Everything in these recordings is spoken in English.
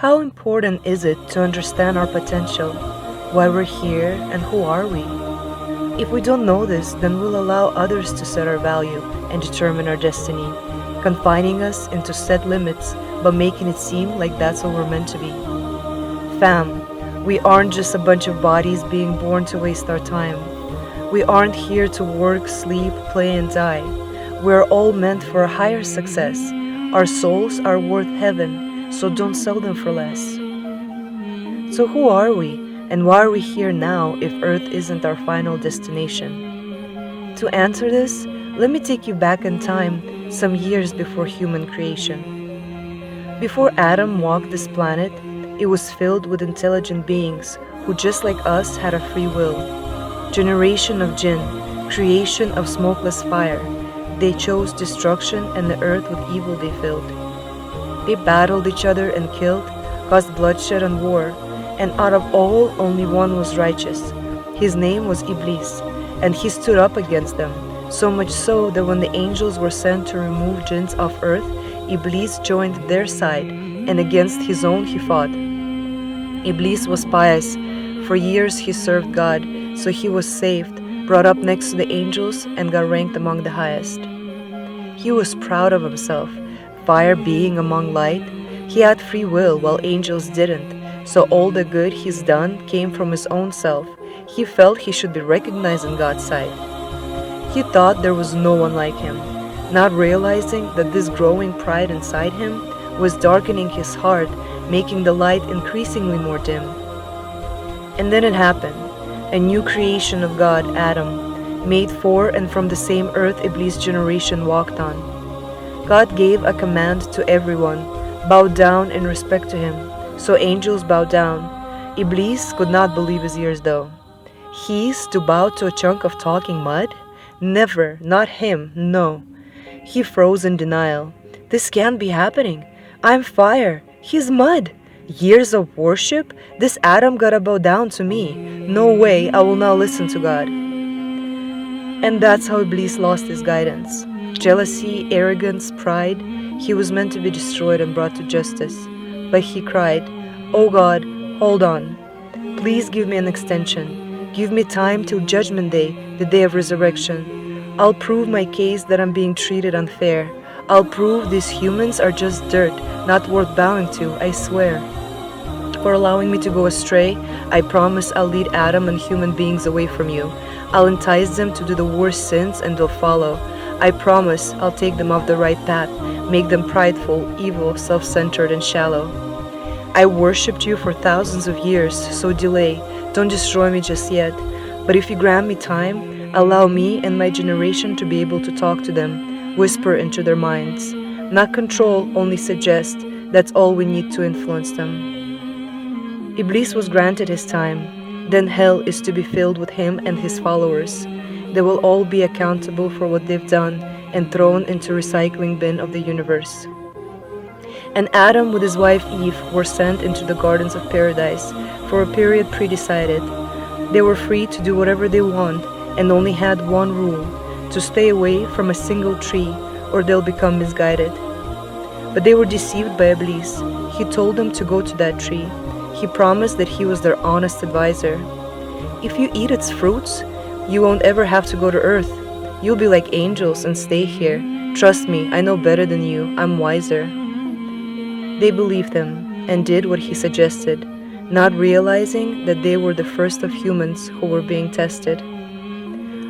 How important is it to understand our potential, why we're here, and who are we? If we don't know this, then we'll allow others to set our value and determine our destiny, confining us into set limits but making it seem like that's what we're meant to be. Fam, we aren't just a bunch of bodies being born to waste our time. We aren't here to work, sleep, play, and die. We're all meant for a higher success. Our souls are worth heaven, so don't sell them for less. So who are we, and why are we here now if Earth isn't our final destination? To answer this, let me take you back in time, some years before human creation. Before Adam walked this planet, it was filled with intelligent beings who, just like us, had a free will. Generation of jinn, creation of smokeless fire. They chose destruction, and the earth with evil they filled. They battled each other and killed, caused bloodshed and war, and out of all, only one was righteous. His name was Iblis, and he stood up against them, so much so that when the angels were sent to remove jinns off earth, Iblis joined their side, and against his own he fought. Iblis was pious. For years he served God, so he was saved, brought up next to the angels, and got ranked among the highest. He was proud of himself, fire being among light. He had free will while angels didn't, so all the good he's done came from his own self. He felt he should be recognized in God's sight. He thought there was no one like him, not realizing that this growing pride inside him was darkening his heart, making the light increasingly more dim. And then it happened. A new creation of God, Adam, made for and from the same earth Iblis' generation walked on. God gave a command to everyone, bow down in respect to him. So angels bowed down. Iblis could not believe his ears though. He's to bow to a chunk of talking mud? Never, not him, no. He froze in denial. This can't be happening. I'm fire, he's mud. Years of worship? This Adam gotta bow down to me. No way, I will not listen to God. And that's how Iblis lost his guidance. Jealousy, arrogance, pride. He was meant to be destroyed and brought to justice. But he cried, "Oh God, hold on. Please give me an extension. Give me time till Judgment Day, the day of resurrection. I'll prove my case that I'm being treated unfair. I'll prove these humans are just dirt, not worth bowing to, I swear. For allowing me to go astray, I promise I'll lead Adam and human beings away from you. I'll entice them to do the worst sins and they'll follow. I promise I'll take them off the right path, make them prideful, evil, self-centered, and shallow. I worshipped you for thousands of years, so delay. Don't destroy me just yet. But if you grant me time, allow me and my generation to be able to talk to them, whisper into their minds. Not control, only suggest. That's all we need to influence them." Iblis was granted his time. Then hell is to be filled with him and his followers. They will all be accountable for what they've done and thrown into recycling bin of the universe. And Adam with his wife Eve were sent into the gardens of paradise for a period pre-decided. They were free to do whatever they want and only had one rule, to stay away from a single tree or they'll become misguided. But they were deceived by Iblis. He told them to go to that tree. He promised that he was their honest advisor. If you eat its fruits, you won't ever have to go to earth. You'll be like angels and stay here. Trust me, I know better than you. I'm wiser. They believed him and did what he suggested, not realizing that they were the first of humans who were being tested.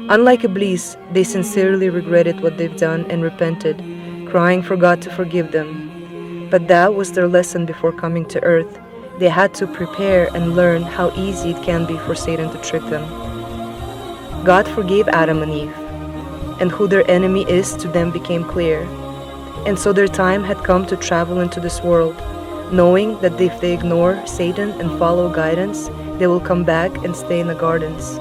Unlike Iblis, they sincerely regretted what they've done and repented, crying for God to forgive them. But that was their lesson before coming to earth. They had to prepare and learn how easy it can be for Satan to trick them. God forgave Adam and Eve, and who their enemy is to them became clear. And so their time had come to travel into this world, knowing that if they ignore Satan and follow guidance, they will come back and stay in the gardens.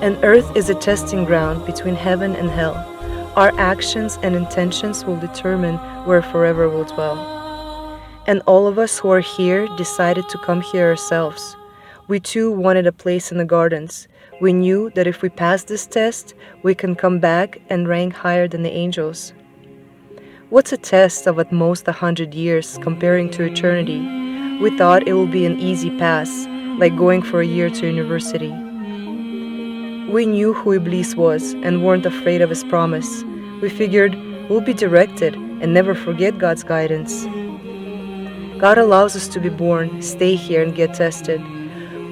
And earth is a testing ground between heaven and hell. Our actions and intentions will determine where forever will dwell. And all of us who are here decided to come here ourselves. We too wanted a place in the gardens. We knew that if we passed this test, we can come back and rank higher than the angels. What's a test of at most 100 years comparing to eternity? We thought it would be an easy pass, like going for a year to university. We knew who Iblis was and weren't afraid of his promise. We figured we'll be directed and never forget God's guidance. God allows us to be born, stay here, and get tested.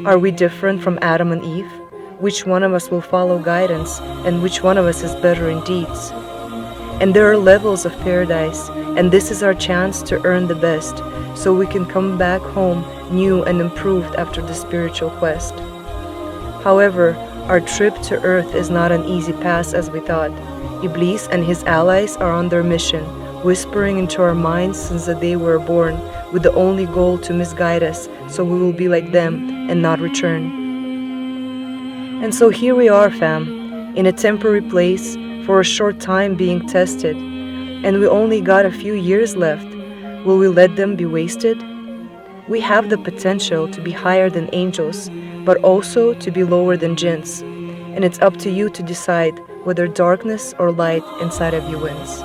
Are we different from Adam and Eve? Which one of us will follow guidance, and which one of us is better in deeds? And there are levels of paradise, and this is our chance to earn the best, so we can come back home new and improved after the spiritual quest. However, our trip to earth is not an easy pass as we thought. Iblis and his allies are on their mission, whispering into our minds since the day we were born, with the only goal to misguide us so we will be like them and not return. And so here we are, fam, in a temporary place for a short time being tested, and we only got a few years left. Will we let them be wasted? We have the potential to be higher than angels, but also to be lower than jinns, and it's up to you to decide whether darkness or light inside of you wins.